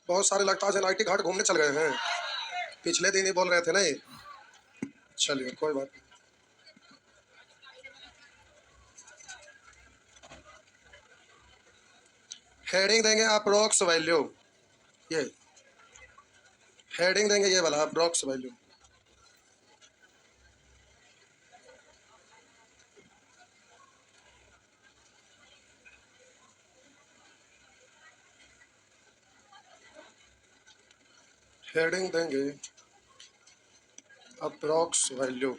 बहुत सारे लगता है नाइटी घाट घूमने चल गए हैं। पिछले दिन ही बोल रहे थे ना ये। चलिए कोई बात नहीं। हेडिंग देंगे अप्रोक्स वैल्यू। ये हेडिंग देंगे ये वाला अप्रोक्स वैल्यू। हेडिंग देंगे अप्रोक्स वैल्यू।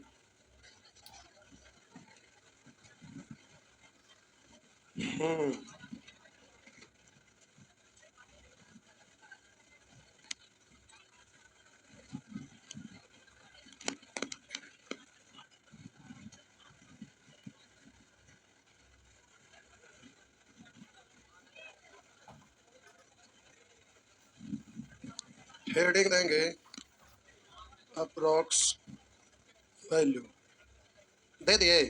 हेडिंग देंगे अप्रोक्स वैल्यू। दे दिए।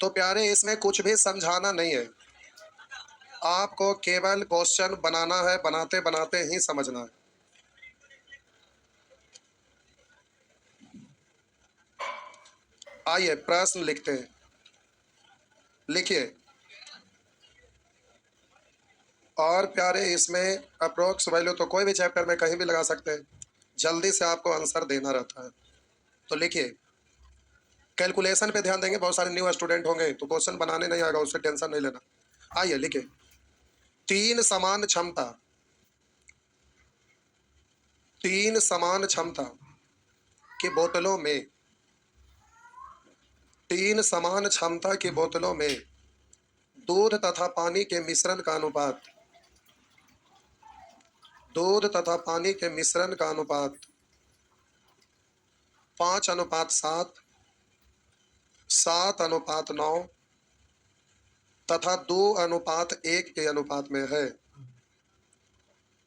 तो प्यारे इसमें कुछ भी समझाना नहीं है, आपको केवल क्वेश्चन बनाना है, बनाते बनाते ही समझना है। आइए प्रश्न लिखते हैं। लिखिए। और प्यारे इसमें अप्रोक्स वैल्यू तो कोई भी चैप्टर में कहीं भी लगा सकते हैं, जल्दी से आपको आंसर देना रहता है। तो लिखिए, कैलकुलेशन पे ध्यान देंगे। बहुत सारे न्यू स्टूडेंट होंगे तो क्वेश्चन बनाने नहीं आएगा, उससे टेंशन नहीं लेना। आइए लिखिए, तीन समान क्षमता की बोतलों में, तीन समान क्षमता की बोतलों में दूध तथा पानी के मिश्रण का अनुपात, दूध तथा पानी के मिश्रण का अनुपात 5:7, 7:9 तथा 2:1 के अनुपात में है।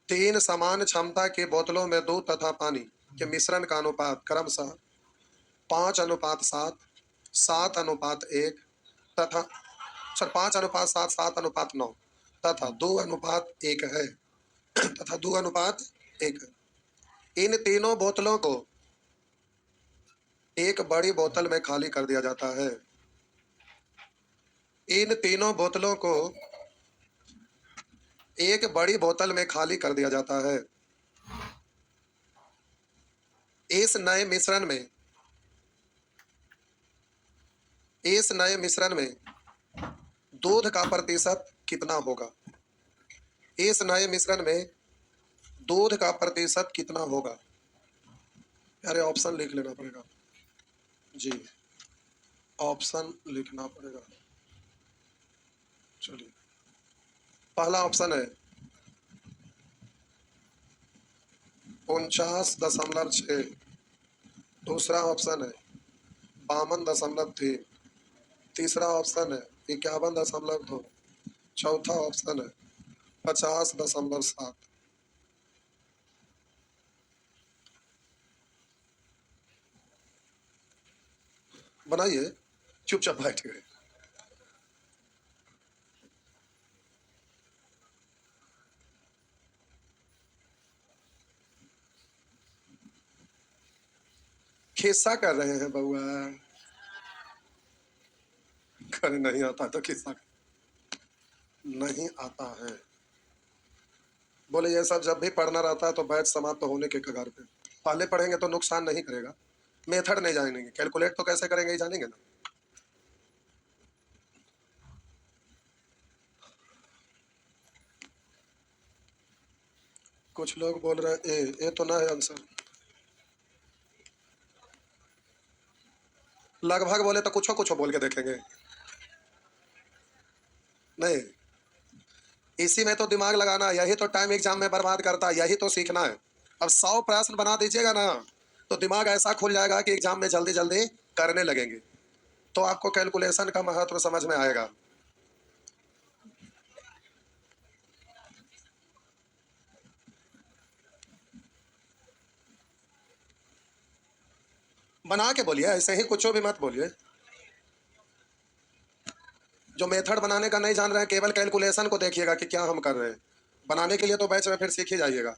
तीन समान क्षमता की बोतलों में दूध तथा पानी के मिश्रण का अनुपात क्रमशः 5:7, 7:1 तथा 5:7, 7:9 तथा 2:1 है, तथा 2:1 है। इन तीनों बोतलों को एक बड़ी बोतल में खाली कर दिया जाता है। इन तीनों बोतलों को एक बड़ी बोतल में खाली कर दिया जाता है। इस नए मिश्रण में दूध का प्रतिशत कितना होगा? इस नए मिश्रण में दूध का प्रतिशत कितना होगा? अरे ऑप्शन लिख लेना पड़ेगा जी, ऑप्शन लिखना पड़ेगा। चलिए, पहला ऑप्शन है 49.6, दूसरा ऑप्शन है 52.3, तीसरा ऑप्शन है 51.2, चौथा ऑप्शन है 50.7। बनाइए, चुपचाप बैठ गए। खिस्सा कर रहे हैं बउआ? करे नहीं आता तो खिस्सा नहीं आता है। बोले ये सब जब भी पढ़ना रहता है तो बैच समाप्त होने के कगार पे। पहले पढ़ेंगे तो नुकसान नहीं करेगा, मेथड नहीं जानेंगे, कैलकुलेट तो कैसे करेंगे ये जानेंगे ना। कुछ लोग बोल रहे हैं ए तो ना है आंसर। लगभग बोले तो कुछ कुछ बोल के देखेंगे। नहीं, इसी में तो दिमाग लगाना, यही तो टाइम एग्जाम में बर्बाद करता है, यही तो सीखना है। अब 100 प्रश्न बना दीजिएगा ना तो दिमाग ऐसा खुल जाएगा कि एग्जाम में जल्दी जल्दी करने लगेंगे, तो आपको कैलकुलेशन का महत्व समझ में आएगा। बना के बोलिए, ऐसे ही कुछ भी मत बोलिए। जो मेथड बनाने का नहीं जान रहे हैं, केवल कैलकुलेशन को देखिएगा कि क्या हम कर रहे हैं। बनाने के लिए तो बैच में फिर सीख ही जाइएगा।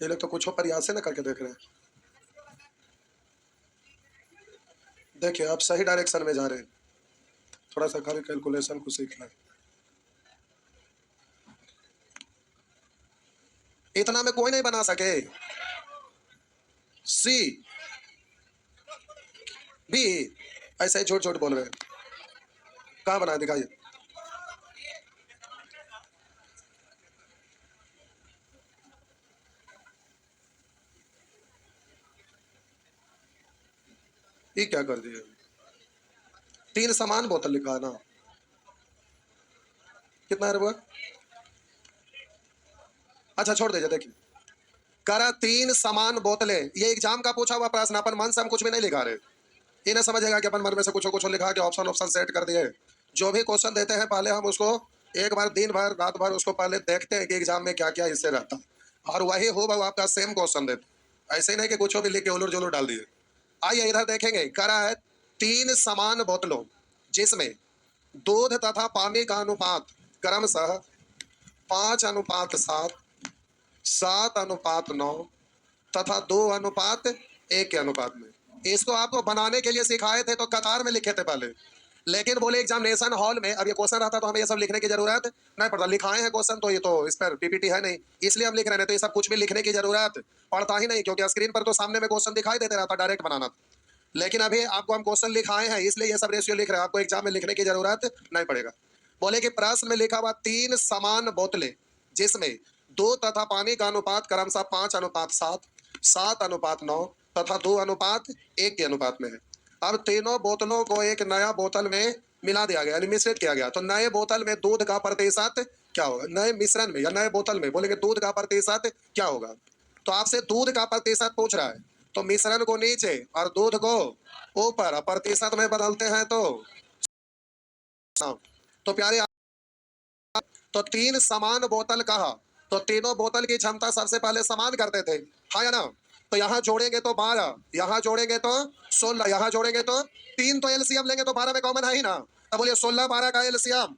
ये लोग तो कुछ प्रयास ना करके देख रहे हैं। देखिए आप सही डायरेक्शन में जा रहे हैं, थोड़ा सा खाली कैलकुलेशन को सीखना है। इतना में कोई नहीं बना सके। सी बी ऐसे ही झूठ झूठ बोल रहे हैं। कहाँ बनाए दिखाइए। ये क्या कर दिए, 3 समान बोतल लिखा है ना, कितना है वो? अच्छा छोड़ दीजिए। देखिए करा 3 समान बोतलें, ये एग्जाम का पूछा हुआ प्रश्न, अपन मन से हम कुछ भी नहीं लिखा रहे। ये ना समझेगा कि अपन मन में से कुछ कुछ लिखा के ऑप्शन ऑप्शन सेट कर दिए। जो भी क्वेश्चन देते हैं पहले हम उसको एक बार दिन भर रात भर उसको पहले देखते हैं कि एग्जाम में क्या क्या हिस्से रहता है, और वही हो वो आपका सेम क्वेश्चन देते। ऐसे ही नहीं कि कुछ भी लिख के उलट जुलट डाल दिए। आइए इधर देखेंगे, करा है 3 समान बोतलों जिसमें दूध तथा पानी का अनुपात क्रमशः 5:7, 7:9 तथा 2:1 के अनुपात में। इसको आपको बनाने के लिए सिखाए थे तो कतार में लिखे थे पहले, लेकिन बोले एग्जामिनेशन हॉल में अब ये क्वेश्चन रहता तो हमें ये सब लिखने की जरूरत नहीं पड़ता। लिखाए हैं क्वेश्चन तो ये तो इस पर पीपीटी है नहीं, इसलिए हम लिख रहे हैं। तो ये सब कुछ भी लिखने की जरूरत पड़ता ही नहीं, क्योंकि स्क्रीन पर तो सामने में क्वेश्चन दिखाई देते रहता, डायरेक्ट बनाना था। लेकिन अभी आपको हम क्वेश्चन लिखाए हैं इसलिए ये सब रेशियो लिख रहे हैं, आपको एग्जाम में लिखने की जरूरत नहीं पड़ेगा। बोले कि प्रश्न में लिखा हुआ 3 समान बोतलें जिसमें दूध तथा पानी का अनुपात क्रमशः 5:7, 7:9 तथा 2:1 के अनुपात में है। अब तीनों बोतलों को एक नया बोतल में मिला दिया गया, यानी मिश्रित किया गया। तो नए बोतल में दूध का प्रतिशत क्या होगा, नए मिश्रण में या नए बोतल में बोलेंगे दूध का प्रतिशत क्या होगा। तो आपसे दूध का प्रतिशत पूछ रहा है, तो मिश्रण को नीचे और दूध को ऊपर, और प्रतिशत में बदलते हैं तो तो प्यारे तो 3 समान बोतल कहा, तो तीनों बोतल की क्षमता सबसे पहले समान करते थे, हाँ या ना। तो यहाँ जोड़ेंगे तो 12, यहाँ जोड़ेंगे तो 16, यहाँ जोड़ेंगे तो 3, तो एलसीएम लेंगे तो 12 में कॉमन है ही ना। तो बोलिए 16 12 का एलसीएम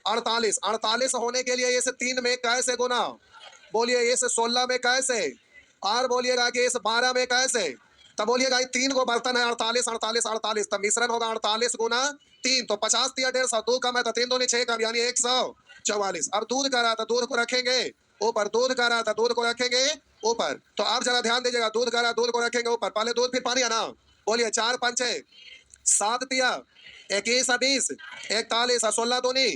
48, 48 होने के लिए इस 3 में कैसे गुना, बोलिए इस 16 में कैसे, और बोलिएगा कि इस 12 में कैसे। तब बोलिएगा 3 को बर्तन है 48, 48, 48, तब मिश्रण होगा 48 गुना 3, तो 50 दिया 150, 2 कम है तो 3 दूनी 6 कम, यानी 144। अब दूध का रहा था, दूध को रखेंगे ऊपर, दूध का रहा था, दूध को रखेंगे ऊपर। तो आप जरा ध्यान दीजिएगा, दूध का रहा, दूध को रखेंगे ऊपर, पहले दूध फिर पानी है ना। बोलिए 4 पंचे 7 दिया 21 20, 41 16 दूनी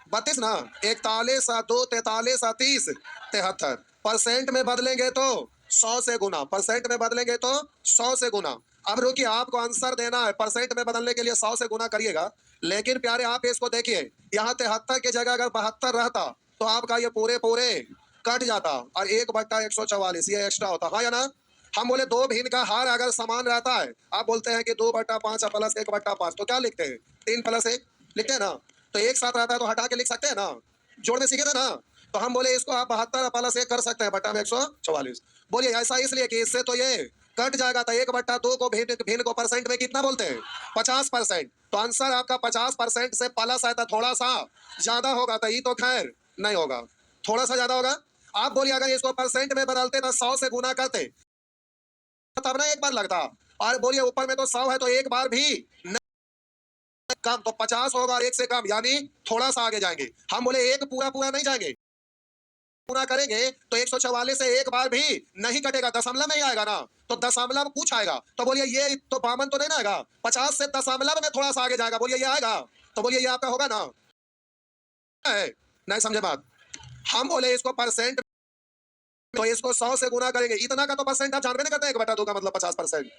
32 ना, 41 2 43 30 73। परसेंट में बदलेंगे तो 100 से गुना, परसेंट में बदलेंगे तो 100 से गुना। अब रुकिए, आपको आंसर देना है, परसेंट में बदलने के लिए 100 से गुना करिएगा। लेकिन प्यारे आप इसको देखिए, यहाँ 73 की जगह अगर 72 रहता तो आपका ये पूरे पूरे कट जाता, और 1/144 ये एक्स्ट्रा होता, हाँ या ना। हम बोले 2 भिन्न का हार अगर समान रहता है, आप बोलते हैं कि 2/5 प्लस 1/5, तो क्या लिखते हैं 3 प्लस 1 लिखते हैं ना। तो एक साथ रहता है तो हटा के लिख सकते हैं ना, जोड़ में सीखे थे ना। तो हम बोले इसको आप 72 प्लस 1 कर सकते हैं, बट्टा में 144। बोलिए ऐसा इसलिए कि इससे तो ये कट जाएगा, तो 1/2 को भिन्न भिन्न को परसेंट में कितना बोलते हैं 50%। तो आंसर आपका 50% से प्लस है तो थोड़ा सा ज्यादा होगा, तो ये तो खैर नहीं होगा, थोड़ा सा ज्यादा होगा। आप बोलिए अगर इसको परसेंट में बदलते तो 100 से गुना करते तब ना एक बार लगता, और बोलिए ऊपर में तो 100 है तो एक बार भी कम, तो 50 होगा और 1 से कम, यानी थोड़ा सा आगे जाएंगे। हम बोले एक पूरा पूरा नहीं जाएंगे, पूरा करेंगे तो 144 से एक बार भी नहीं कटेगा, दशमलव नहीं आएगा ना, तो दशमलव कुछ आएगा। तो बोलिए ये तो 52 तो नहीं ना आएगा, 50 से दशमलव में थोड़ा सा आगे जाएगा, बोलिए ये आएगा। तो बोलिए ये आपका होगा ना, है नहीं समझे बात। हम बोले इसको परसेंट, तो इसको 100 से गुना करेंगे, इतना का तो परसेंट आप जानते नहीं करते, 1/2 का मतलब 50%।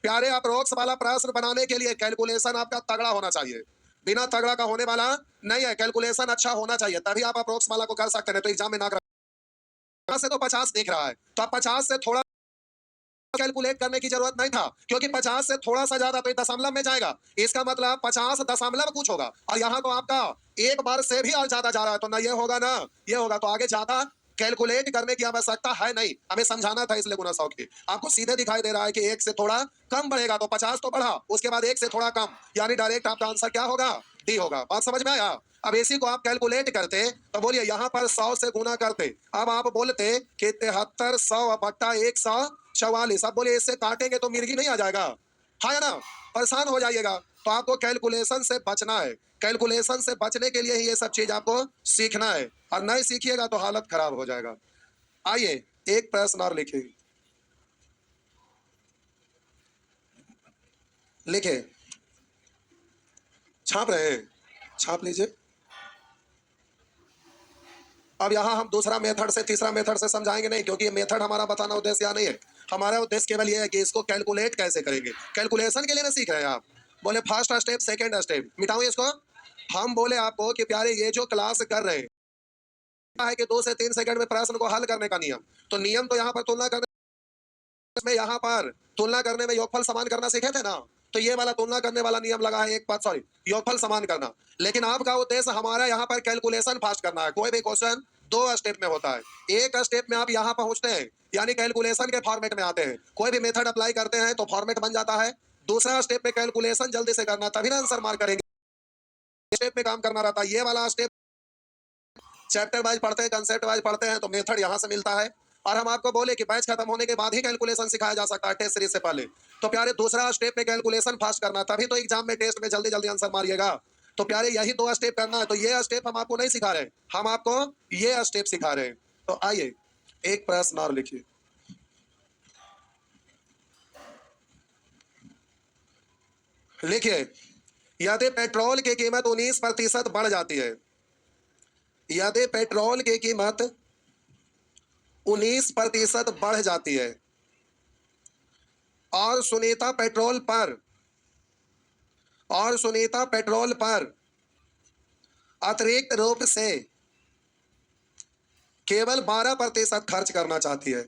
प्यारे अप्रोक्स वाला प्रश्न बनाने के लिए कैलकुलेशन आपका तगड़ा होना चाहिए, बिना तगड़ा का होने वाला नहीं है। कैलकुलेशन अच्छा होना चाहिए, तभी आप अप्रोक्स वाला को कर सकते हैं, तो एग्जाम में ना कर से तो 50 दिख रहा है, तो आप 50 से थोड़ा कैलकुलेट करने की जरूरत नहीं था, क्योंकि 50 से थोड़ा सा ज्यादा तो दशमलव में जाएगा, इसका मतलब 50 दशमलव कुछ होगा, और यहाँ तो आपका एक बार से भी और ज्यादा जा रहा है, तो ना ये होगा ना ये होगा, तो आगे ज्यादा कैलकुलेट करने की आवश्यकता है नहीं, हमें समझाना था इसलिए गुना 100 की। आपको सीधे दिखाई दे रहा है कि 1 से थोड़ा कम बढ़ेगा तो 50 तो बढ़ा, उसके बाद 1 से थोड़ा कम, यानी डायरेक्ट आपका आंसर क्या होगा? डी होगा। बात समझ में आया? अब इसी को आप कैलकुलेट करते तो बोलिए यहाँ पर 100 से गुना करते, अब आप बोलते कि 73 100 बट्टा 144। अब बोलिए इससे काटेंगे तो मिर्गी नहीं आ जाएगा, है ना? परेशान हो जाइएगा। तो आपको कैलकुलेशन से बचना है, कैलकुलेशन से बचने के लिए ही ये सब चीज आपको सीखना है, और नहीं सीखिएगा तो हालत खराब हो जाएगा। आइए एक प्रश्न और लिखिए, लिखे, छाप रहे हैं, छाप लीजिए। अब यहाँ हम दूसरा मेथड से तीसरा मेथड से समझाएंगे नहीं, क्योंकि ये मेथड हमारा बताना उद्देश्य यहाँ नहीं है। हमारा उद्देश्य केवल ये है कि इसको कैलकुलेट कैसे करेंगे, कैलकुलेशन के लिए ना सीख रहे हैं आप। बोले फर्स्ट स्टेप सेकंड स्टेप मिटाऊं इसको। हम बोले आपको कि प्यारे ये जो क्लास कर रहे हैं है कि 2 से 3 सेकंड में प्रश्न को हल करने का नियम, तो नियम तो यहाँ पर तुलना करने में, यहाँ पर तुलना करने में योगफल समान करना सीखे थे ना, तो ये वाला तुलना करने वाला नियम लगा है, एक बात सॉरी योगफल समान करना। लेकिन आपका उद्देश्य हमारा यहाँ पर कैलकुलेशन फास्ट करना है। कोई भी क्वेश्चन 2 स्टेप में होता है, एक स्टेप में आप यहाँ पहुंचते हैं यानी कैलकुलेशन के फॉर्मेट में आते हैं, कोई भी मेथड अप्लाई करते हैं तो फॉर्मेट बन जाता है। दूसरा स्टेप में कैलकुलेशन जल्दी से करना, तभी ना आंसर मार करेंगे, स्टेप में काम करना रहता है। ये वाला स्टेप चैप्टर वाइज पढ़ते हैं, कंसेप्ट वाइज पढ़ते हैं, तो मेथड यहाँ से मिलता है। और हम आपको बोले कि बैच खत्म होने के बाद ही कैलकुलेशन सिखाया जा सकता है टेस्ट सीरीज से पहले। तो प्यारे दूसरा स्टेप में कैलकुलेशन फास्ट करना, तभी तो एग्जाम में टेस्ट में जल्दी जल्दी आंसर मारिएगा। तो प्यारे यही 2 स्टेप करना है, तो ये स्टेप हम आपको नहीं सिखा रहे, हम आपको ये स्टेप सिखा रहे हैं। तो आइए एक प्रश्न और लिखिए, लिखिए यदि पेट्रोल की कीमत 19% बढ़ जाती है, यदि पेट्रोल की कीमत 19% बढ़ जाती है और सुनीता पेट्रोल पर अतिरिक्त रूप से केवल 12% खर्च करना चाहती है।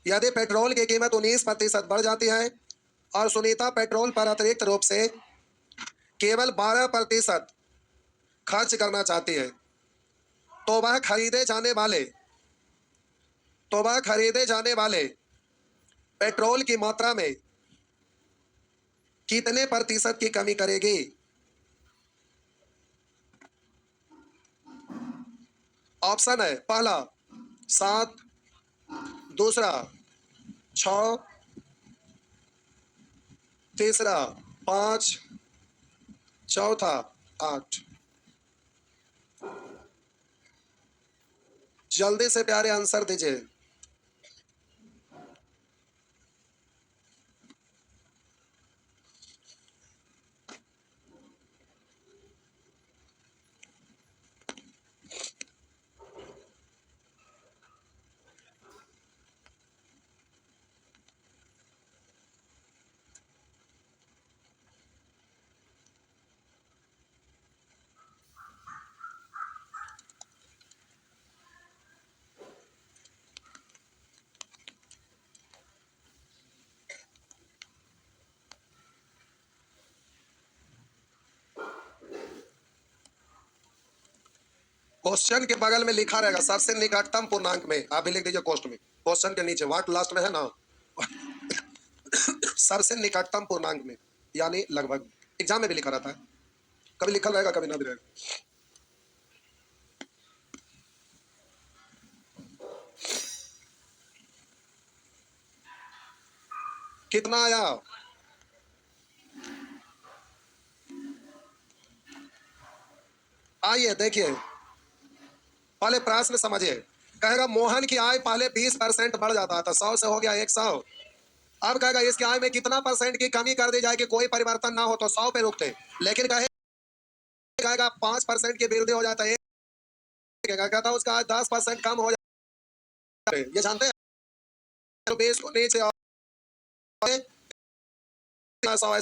यदि पेट्रोल की कीमत 19% बढ़ जाती है और सुनीता पेट्रोल पर अतिरिक्त रूप से केवल 12% खर्च करना चाहती है, तो वह खरीदे जाने वाले पेट्रोल की मात्रा में कितने प्रतिशत की कमी करेगी? ऑप्शन है, पहला 7, दूसरा 6, तीसरा 5, चौथा 8। जल्दी से प्यारे आंसर दीजिए। क्वेश्चन के बगल में लिखा रहेगा सबसे निकटतम पूर्णांक में, आप भी लिख दीजिए कोष्ट में, क्वेश्चन के नीचे व्हाट लास्ट में है ना, सबसे निकटतम पूर्णांक में, यानी लगभग। एग्जाम में भी लिखा रहता है, कभी लिखा रहेगा कभी ना भी रहेगा। कितना आया? आइए देखिए, पहले प्रश्न समझिए। कहेगा मोहन की आय पहले 20% बढ़ जाता था, 100 से हो गया 100। अब कहेगा इसकी आय में कितना परसेंट की कमी कर दी जाए कि कोई परिवर्तन ना हो, तो 100 पे रुकते। लेकिन कहेगा 5% की वृद्धि हो जाता है, कहता उसका आज 10% कम हो जाता है, ये जानते हैं? तो 20 को नीचे 100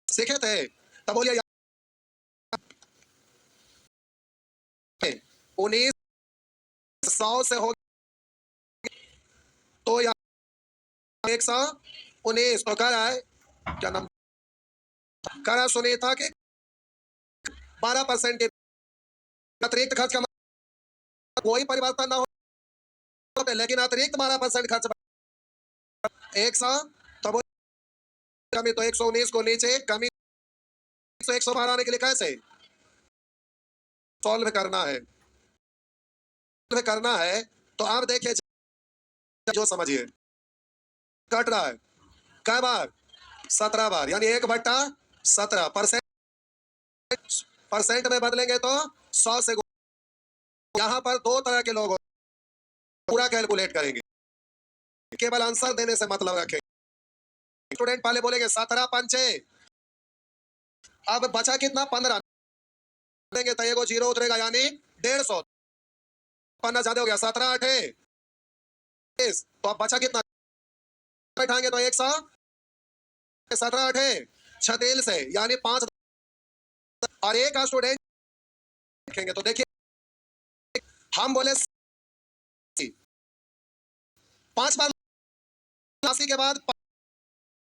सीखे थे, तब बोलिए 19 100 से हो तो 119, तो कह रहा है क्या नाम, कह रहा सुनीता के 12% के अतिरिक्त खर्च का कोई परिवर्तन ना हो, लेकिन अतिरिक्त 12% खर्च 100, तो वो कमी, तो 119 को नीचे कमी 112 आने के लिए कैसे सॉल्व करना है, तो आप देखिए, जो समझिए कट रहा है कै बार, 17 बार, यानी 1/17 परसेंट में बदलेंगे तो 100 से यहाँ पर दो तरह के लोग पूरा कैलकुलेट करेंगे, केवल आंसर देने से मतलब रखें। स्टूडेंट पहले बोलेंगे 17 पंचे, अब बचा कितना 15 देंगे तो एगो जीरो उतरेगा, यानी 150, पन्ना ज्यादा हो गया, 17 8 तो अब बचा कितना बैठाएंगे तो 100, 17 8 36 से, यानी 5, और एक का स्टूडेंट देखेंगे तो देखिए हम बोले 5 बार 80 के बाद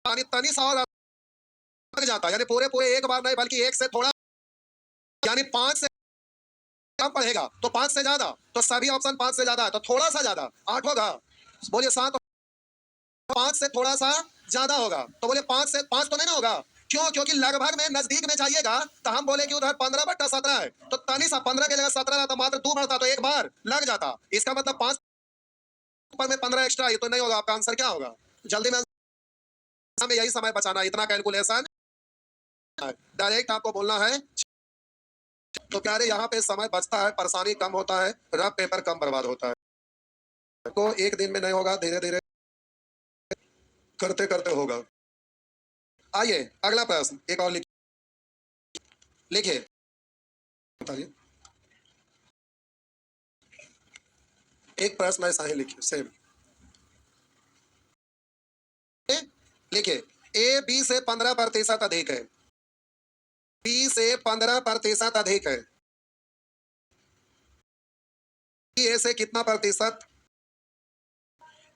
पानी तनी सा और लग जाता है, यानी पूरे पूरे एक बार नहीं बल्कि एक से थोड़ा, यानी 5 से कम पड़ेगा तो 5 से ज्यादा, तो सभी ऑप्शन 5 से ज्यादा है, तो थोड़ा सा ज्यादा 8 होगा, बोलिए 7, 5 से थोड़ा सा ज्यादा होगा, तो बोले 5 से 5 तो नहीं ना होगा, क्यों, क्योंकि लगभग में नजदीक में जाइएगा, तो हम बोले कि उधर 15/17 है, तो तनी सा 15 की जगह 17 रहता, मात्र 2 बढ़ता तो एक बार लग जाता, इसका मतलब 5 ऊपर में 15 एक्स्ट्रा, ये तो नहीं होगा, आपका आंसर क्या होगा, जल्दी में हमें यही समय बचाना, इतना कैलकुलेशन डायरेक्ट आपको बोलना है, तो प्यारे यहाँ पे समय बचता है, परेशानी कम होता है, रफ पेपर कम बर्बाद होता है, तो एक दिन में नहीं होगा, धीरे धीरे करते करते होगा। आइए अगला प्रश्न, एक और लिखिए, बताइए, एक प्रश्न ऐसा ही लिखिए सेम, लिखिए ए बी से 15% अधिक है, बी से 15% अधिक है, ए से कितना प्रतिशत,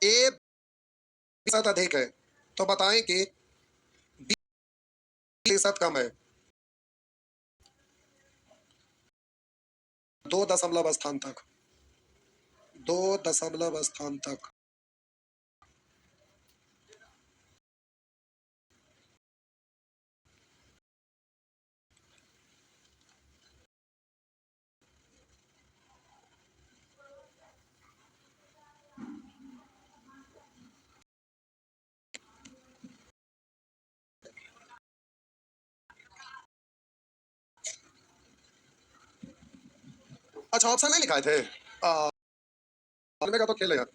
ए प्रतिशत अधिक है, तो बताएं कि बी प्रतिशत कम है, 2 दशमलव स्थान तक, 2 दशमलव स्थान तक, अच्छा ऑप्शन नहीं लिखाए थे, में का तो खेल है यार,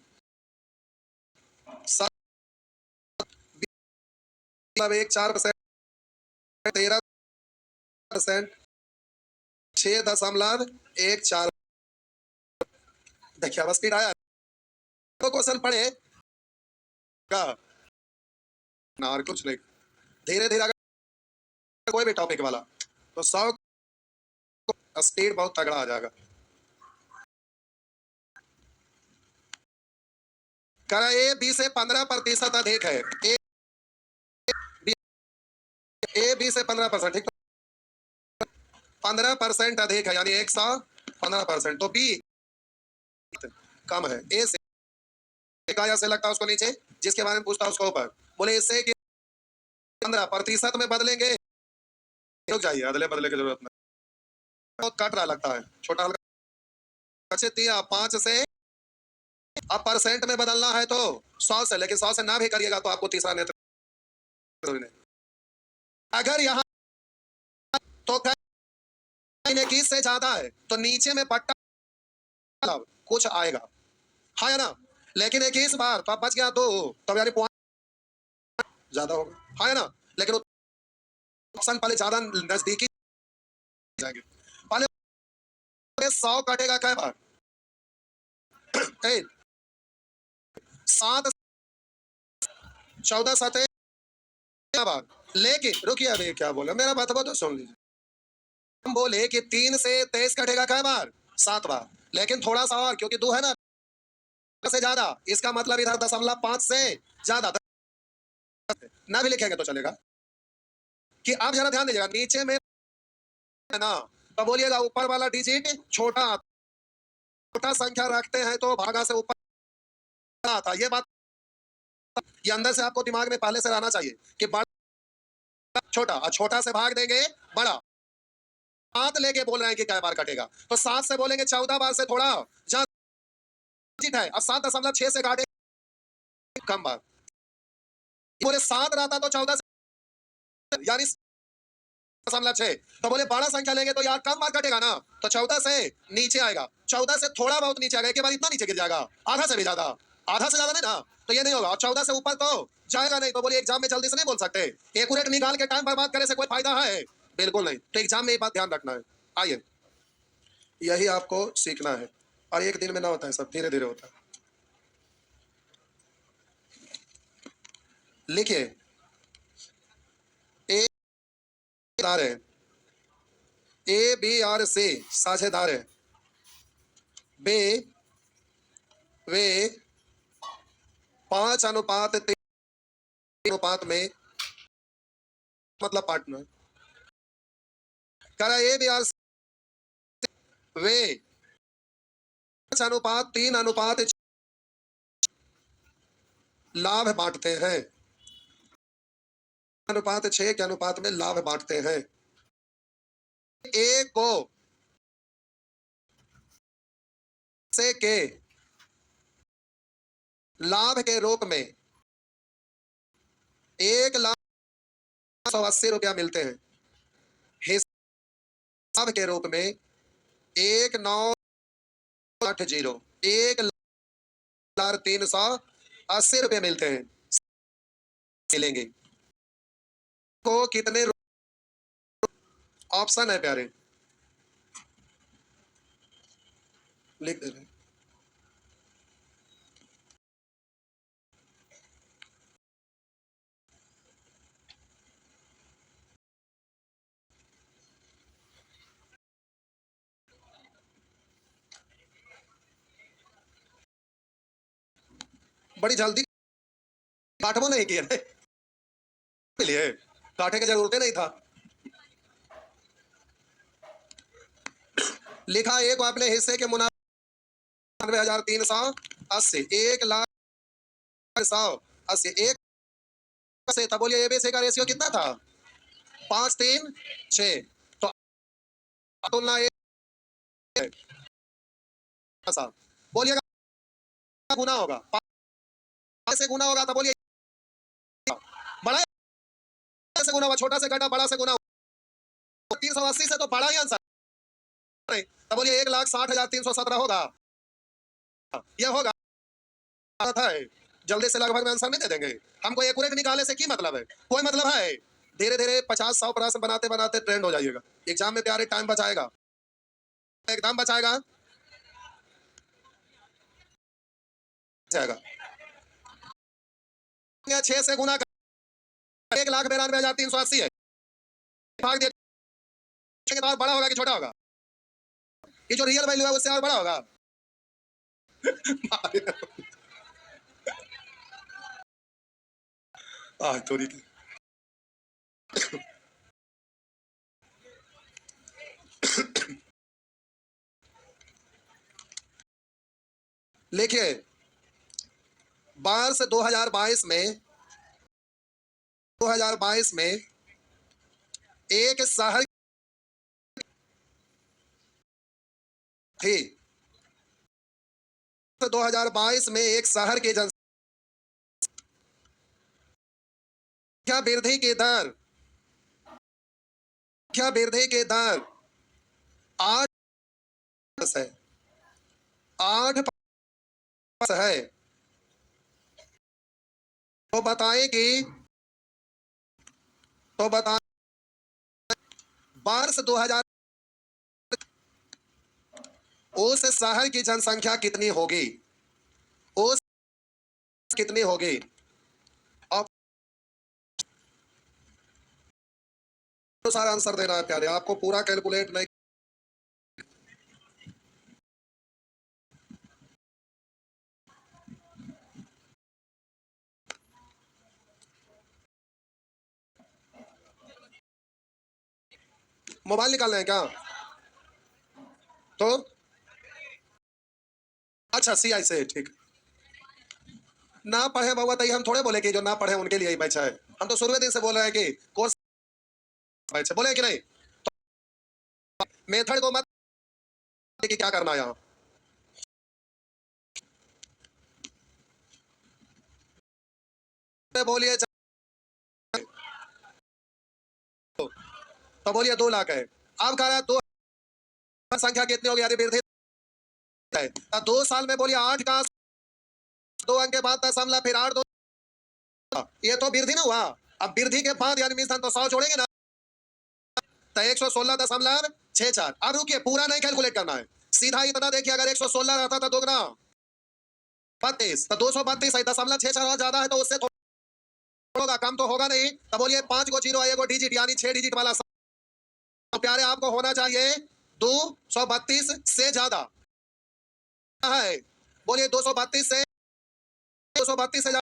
मतलब एक 4%, 13%, 6.14, देखिए अब स्पीड आया, तो क्वेश्चन पढ़े का ना, और कुछ नहीं, धीरे धीरे अगर कोई भी टॉपिक वाला, तो 100 स्पीड बहुत तगड़ा आ जाएगा। कह ए बी से 15% अधिक है, ए बी से 15%, ठीक, 15% अधिक है, यानी 115%, तो बी कम है, ए से का से लगता है उसको नीचे, जिसके बारे में पूछता है उसको ऊपर, बोले इससे कि 15% में बदलेंगे, रुक जाइए, अदले बदले की जरूरत नहीं, बहुत कट रहा लगता है, छोटा हल्का दिया 5 से, अब परसेंट में बदलना है तो 100 से, लेकिन 100 से ना भी करिएगा तो आपको तीसरा नेत्र, अगर यहाँ तो 21 से ज्यादा है तो नीचे में पट्टा कुछ आएगा, हाँ या ना, लेकिन 21 बार तो अब बच गया 2, तो यानी पॉइंट ज्यादा होगा, हाँ या ना, लेकिन ऑप्शन पहले ज्यादा नजदीकी जाएंगे, पहले 100 कटेगा कै बार, 7 14 7 बार, लेकिन रुकिए अभी क्या बोला, मेरा बात तो सुन लीजिए, हम बोले कि 3 से 23 कटेगा कै बार, 7 बार, लेकिन थोड़ा सा और, क्योंकि 2 है ना से ज्यादा, इसका मतलब इधर 0.5 से ज्यादा, ना भी लिखेंगे तो चलेगा, कि आप जरा ध्यान दीजिएगा, नीचे में है ना, तो बोलिएगा ऊपर वाला डिजिट छोटा छोटा संख्या रखते हैं तो भागा से ऊपर आता। ये बात ये अंदर से आपको दिमाग में पहले से रहना चाहिए कि बड़ा छोटा, और छोटा से भाग देंगे बड़ा। 7 लेके बोल रहे हैं कि क्या बार कटेगा, तो 7 से बोलेंगे 14 बार से थोड़ा ज्यादा है। अब 7.6 से काटे कम बार, बोले 7 रहता तो 14 से यानी 7.6, तो बोले बड़ा संख्या लेंगे तो यार कम बार कटेगा ना, तो 14 से नीचे आएगा, 14 से थोड़ा बहुत नीचे आएगा, एक बार इतना नीचे गिर जाएगा, आधा से भी ज्यादा, आधा से ज्यादा नहीं ना, तो ये नहीं होगा। और 14 से ऊपर तो जाएगा नहीं, तो बोलिए एग्जाम में जल्दी से नहीं बोल सकते, एक्यूरेट निकाल के टाइम बर्बाद करे से कोई फायदा है? बिल्कुल नहीं। तो एग्जाम में ये बात ध्यान रखना है। आइए, यही आपको सीखना है, और एक दिन में ना होता है, सब धीरे धीरे होता है। लिखिए, ए बी और सी साझेदार है। बे वे 5:3 में मतलब पार्टनर करा। ए बी और वे 5:3 लाभ बांटते हैं, 6 के अनुपात में लाभ बांटते हैं। ए को से के लाभ के रूप में 1,80,080 मिलते हैं, हिसाब के रूप में 1,980 1,03,80 मिलते हैं। मिलेंगे को कितने ऑप्शन है प्यारे, लिख दे रहे। बड़ी जल्दी काटवो नहीं किया लिए, काटे की जरूरत नहीं था। लिखा एक को अपने हिस्से के मुनाफे 93,80, 1,00,80 एक से, तब बोलिए एबीसी का रेशियो कितना था? 5:3:6। तो तुलना बोलिएगा गुना होगा, 5 से गुना होगा, तो बोलिए बड़ा से गुना हुआ, छोटा से घटा बड़ा से गुना हुआ, 380 से तो बड़ा ही आंसर है, तो बोलिए 1,60,317 होगा। ये होगा था, जल्दी से लगभग में आंसर नहीं दे देंगे। हमको एक्यूरेट निकालने से की मतलब है? कोई मतलब है? धीरे धीरे 50-100 प्रश्न बनाते बनाते ट्रेंड हो जाइएगा। एग्जाम में प्यारे टाइम बचाएगा, एकदम बचाएगा, बचाएगा। 6 से गुना 1,92,380 है, भाग दिया के बाद बड़ा होगा कि छोटा होगा? ये जो रियल वैल्यू है उससे और बड़ा होगा। थोड़ी लिखिए, वर्ष 2022 में एक शहर थी, 2022 में एक शहर की जनसंख्या वृद्धि की दर, क्या वृद्धि की दर 8 है, 8 है, तो बताएं कि वर्ष 2000 उस शहर की जनसंख्या कितनी होगी? उस कितनी होगी? अब अनुसार आंसर देना है प्यारे, आपको पूरा कैलकुलेट नहीं। मोबाइल निकालना है क्या? तो अच्छा CI से, ठीक। ना पढ़े बहुआ तो हम थोड़े बोले कि जो ना पढ़े उनके लिए ही बैच है। हम तो शुरू दिन से बोल रहे हैं कि कोर्स बैच है, बोले कि नहीं? मेथड को मत कि क्या करना है यहाँ। बोलिए तो बोलिए 2 लाख है। अब कह रहा है 2 संख्या कितनी होगी यदि वृद्धि है तो 2 साल में बोलिए 8 का 2 अंक के बाद 10 फिर 8 2, ये तो वृद्धि ना हुआ। अब वृद्धि के बाद यानी मीन तो 100 जोड़ेंगे ना तो 116.64। अब रुकिए, पूरा नहीं कैलकुलेट करना है, सीधा इतना देखिए, अगर 116 रहता था दोगुना 32 तो 232 है, 0.64 और ज्यादा है तो उससे होगा, कम तो होगा नहीं। तो बोलिए 5 को जीरो है, एगो डिजिट यानी 6 डिजिट वाला। तो प्यारे आपको होना चाहिए 232 से ज्यादा है। बोलिए 232 से 232 से ज्यादा,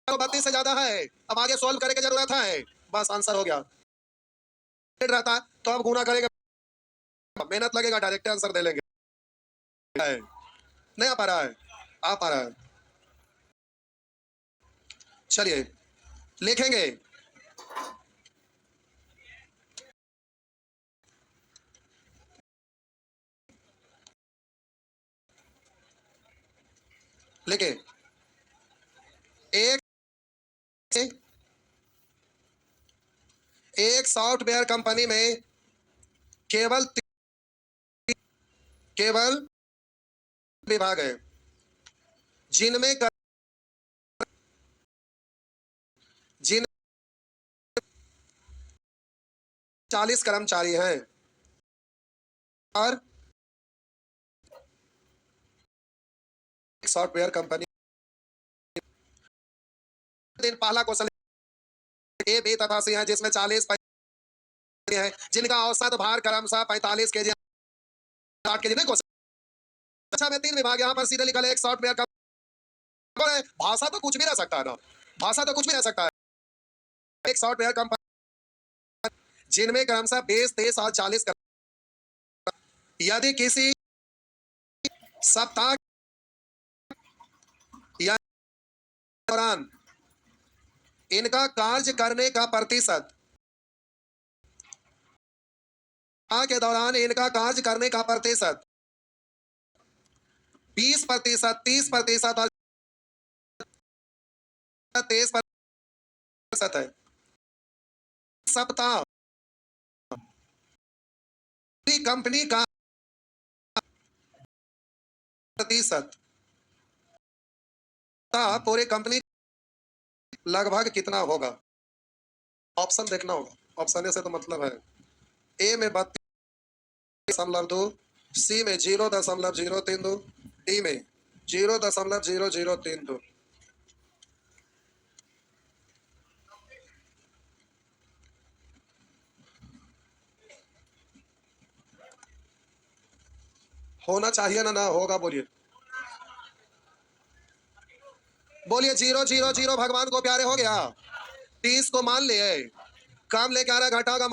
232 से ज्यादा है। अब आगे सॉल्व करने की जरूरत है, बस आंसर हो गया। रहता तो अब गुना करेंगे, मेहनत लगेगा, डायरेक्ट आंसर दे लेंगे। नहीं आ पा रहा है, आ पा रहा है। चलिए लिखेंगे, लिखे एक एक सॉफ्टवेयर कंपनी में केवल केवल विभाग है जिनमें जिन 40 कर्मचारी हैं और एक सॉफ्टवेयर कंपनी। दिन पहला क्वेश्चन ए बी तथा सी है जिसमें 40 है जिनका औसत भार क्रमशः 45 केजी 60 केजी। नहीं क्वेश्चन अच्छा में 3 विभाग, यहाँ पर सीधे लिखा है एक सॉफ्टवेयर कंपनी। भाषा तो कुछ भी रह सकता है ना, भाषा तो कुछ भी रह सकता है। एक सॉफ्टवेयर कंपनी जिनमें क्रमशः 20 23 और 40 यदि किसी सप्ताह या दौरान इनका कार्य करने का प्रतिशत के दौरान इनका कार्य करने का प्रतिशत 20%, 30% और 23% है। सप्ताह कंपनी का प्रतिशत पूरी कंपनी लगभग कितना होगा? ऑप्शन देखना होगा, ऑप्शन से तो मतलब है ए में 32.2, सी में 0.032, डी में 0.0032। होना चाहिए ना, ना होगा? बोलिए बोलिए 0.00 भगवान को प्यारे हो गया। 30 को मान लिए, कम लेके आ रहा है, घटा का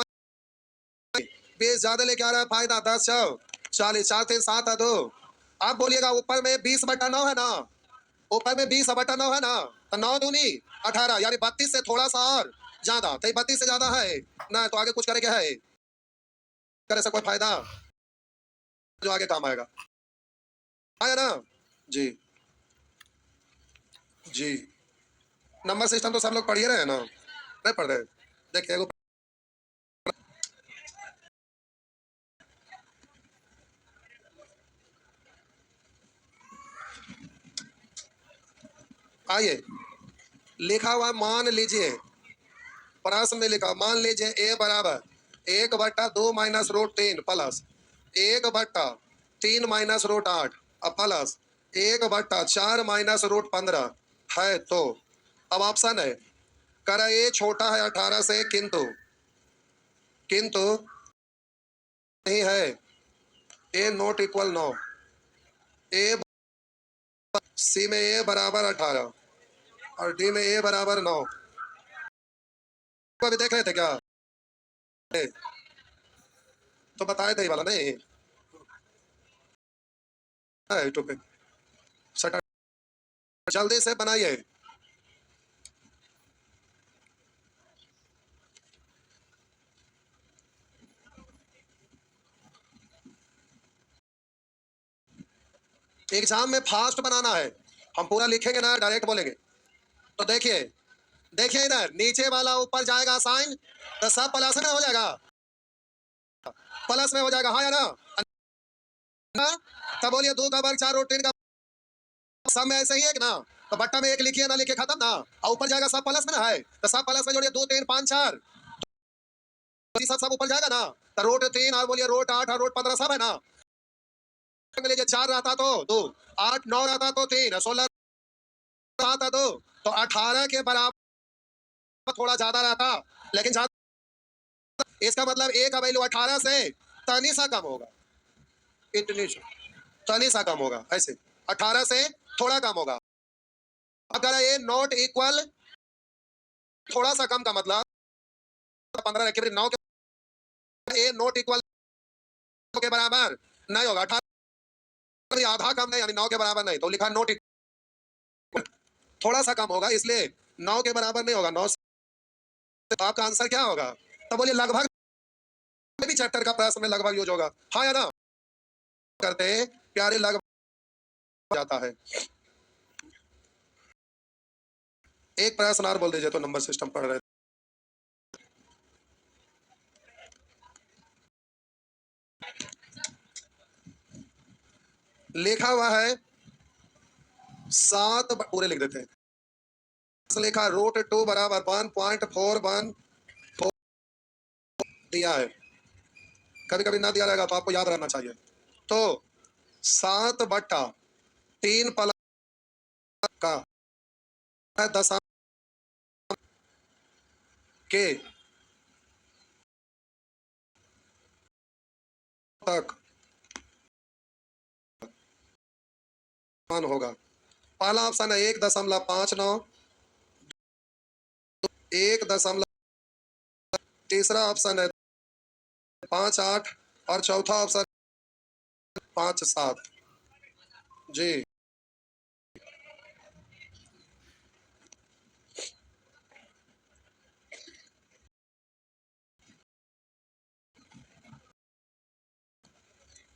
20 ज्यादा लेके आ रहा है, फायदा 10 40 4 3 7 2। आप बोलिएगा ऊपर में 20/9 है ना, ऊपर में 20/9 है ना, तो 9 दूनी 18 यानी 32 से थोड़ा सा और ज्यादा, तो 32 से ज्यादा है ना, तो आगे कुछ करेंगे है करे से कोई फायदा जो आगे काम आएगा, आया ना? जी जी, नंबर सिस्टम तो सब लोग पढ़िए रहे हैं ना, नहीं पढ़ रहे? देखिए आइए, लिखा हुआ मान लीजिए, प्रश्न में लिखा मान लीजिए ए बराबर 1/2 minus root 3 plus 1/3 minus root 8 plus 1/4 minus root 15 है। तो अब ऑप्शन है, कर ए छोटा है 18 से, किंतु किंतु नहीं है, ए नॉट इक्वल 9, ए सी में ए बराबर 18 और डी में ए बराबर 9। अभी देख रहे थे क्या? तो बताए थे ये वाला नहीं है यूट्यूब पे। जल्दी से बनाइए। एग्जाम में फास्ट बनाना है, हम पूरा लिखेंगे ना डायरेक्ट बोलेंगे। तो देखिए, देखिए इधर नीचे वाला ऊपर जाएगा साइन, तो सब प्लस में हो जाएगा, प्लस में हो जाएगा, हाँ या ना? तब बोलिए 2 का वर्ग 4 रूट 3 का सब में ऐसे ही है कि ना? तो बट्टा में 1 लिखिए ना लिखिए खत्म ना, और ऊपर जाएगा सब प्लस में ना है, तो सब प्लस में जोड़िए 2 3 5 4, सब ऊपर जाएगा ना, तो रूट 3 और बोलिए रूट 8 और रूट 15 सब है ना। लीजिए 4 रहता तो 2, 8 9 रहता तो 3, 16 रहता तो 18 के बराबर थोड़ा ज्यादा रहता, लेकिन इसका मतलब ए का वैल्यू 18 से तनी सा कम होगा, इतनी तनी सा कम होगा, ऐसे 18 से थोड़ा कम होगा। अगर ए नॉट इक्वल थोड़ा सा कम का मतलब 15 रखिए 9 के, ए नॉट इक्वल के बराबर नहीं होगा, 18 आधा कम नहीं यानी 9 के बराबर नहीं, तो लिखा नॉट इक्वल थोड़ा सा कम होगा, इसलिए 9 के बराबर नहीं होगा, 9 से। तो आपका आंसर क्या होगा? तो बोलिए लगभग भी चैप्टर का प्रश्न में लगभग यूज होगा, हाँ या ना? करते प्यारे लगभग जाता है। एक प्रश्न और बोल दीजिए तो नंबर सिस्टम पढ़ रहे। लिखा हुआ है 7 पूरे लिख देते हैं, लिखा रूट 2 बराबर 1.414 दिया है, कभी कभी ना दिया रहेगा तो आपको याद रहना चाहिए। तो 7/3 प्लस का दशमलव के तक मान होगा। पहला ऑप्शन है 1.59, 1, तीसरा ऑप्शन है 5.8 और चौथा ऑप्शन 5.7। जी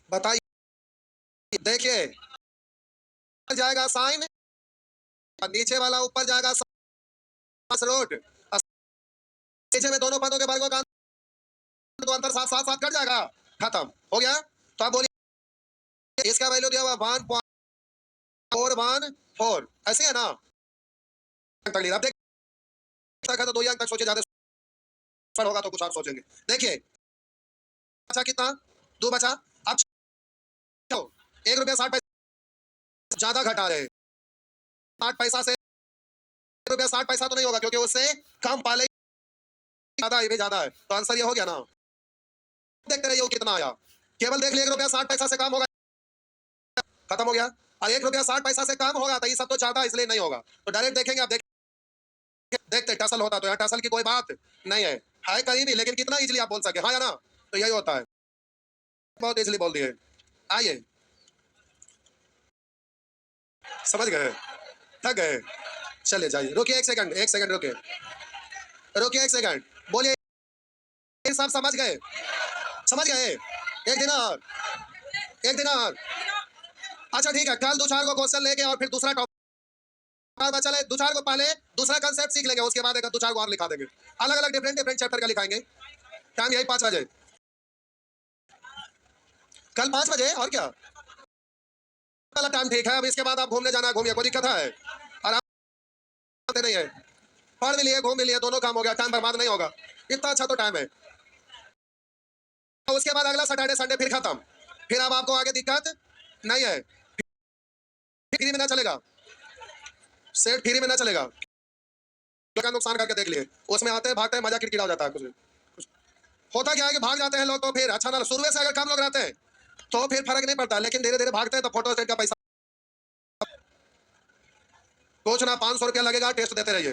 बताइए, देखिए जाएगा साइन, नीचे वाला ऊपर जाएगा रूट, नीचे में दोनों पदों के वर्गों का तो अंतर साथ साथ साथ कट जाएगा, खत्म हो गया। तो आप बोलिए इसका वैल्यू दिया हुआ 1.414, ऐसे है ना? तकलीफ आप देखा तो 2 अंक तक सोचे, ज्यादा होगा तो कुछ और सोचेंगे। देखिए बचा कितना, 2 बचा, अब 1 रुपया 60 पैसा ज्यादा घटा रहे, 8 पैसा से 1 रुपया 60 पैसा तो नहीं होगा, क्योंकि उससे कम पहले ज्यादा, ये भी ज्यादा है, तो आंसर ये हो गया ना। देखते रहिए कितना आया, केवल देख लिया 1 रुपया 60 पैसा से कम होगा, खत्म हो गया। और 1 रुपया 60 पैसा से कम होगा तो ये सब तो ज्यादा इसलिए नहीं होगा, तो डायरेक्ट देखेंगे। आप देखते टसल होता तो यहाँ टसल की कोई बात नहीं है कहीं भी, लेकिन कितना इजीली आप बोल सके, हाँ या ना? तो यही होता है, बहुत इजीली बोल दिए। आइए समझ गए, थक गए, चले जाइए, रुकिए 1 सेकंड, 1 सेकंड रुकिए, रुकिए 1 सेकंड, बोलिए सब समझ गए, समझ गए? एक दिन और, एक दिन और, अच्छा ठीक है, कल 2-4 को क्वेश्चन लेके और फिर दूसरा टॉपिक चले, 2-4 को पहले दूसरा कंसेप्ट सीख लेंगे, उसके बाद एक 2-4 को और लिखा देंगे, अलग अलग डिफरेंट डिफरेंट चैप्टर का लिखाएंगे। टाइम यही 5 बजे, कल 5 बजे, और क्या वाला टाइम ठीक है। अब इसके बाद आप घूमने जाना है, घूमिए, कोई दिक्कत है? आराम नहीं है, पढ़ भी लिए घूम भी लिए, दोनों काम हो गया, टाइम बर्बाद नहीं होगा, इतना अच्छा तो टाइम है। उसके बाद अगला सैटरडे संडे फिर खत्म, फिर अब आपको आगे दिक्कत नहीं है, फ्री में ना चलेगा, सेट फ्री में ना चलेगा, का नुकसान करके देख लिए, उसमें आते हैं भागते हैं, मजा किरकिरा हो जाता है। कुछ होता क्या है कि भाग जाते हैं लोग, तो फिर अच्छा ना, शुरू से अगर कम लोग रहते हैं तो फिर फर्क नहीं पड़ता, लेकिन धीरे धीरे भागते हैं तो फोटो स्टेट का पैसा कुछ ना, 500 रुपया लगेगा, टेस्ट देते रहिए।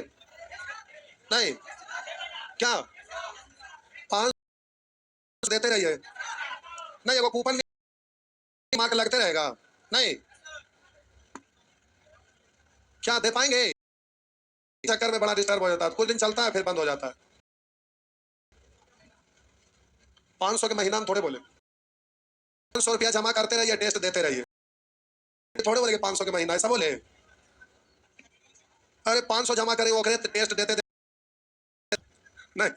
नहीं क्या, 500 देते रहिए, नहीं वो कूपन मार्क लगते रहेगा, नहीं क्या दे पाएंगे? चक्कर में बड़ा डिस्टर्ब हो जाता है, कुछ दिन चलता है फिर बंद हो जाता है। 500 के महीना में थोड़े बोले, 500 रुपया जमा करते रहिए, टेस्ट देते रहिए, थोड़े बोले 500 के महीना, ऐसा बोले? अरे 500 जमा करे वो करे टेस्ट देते नहीं,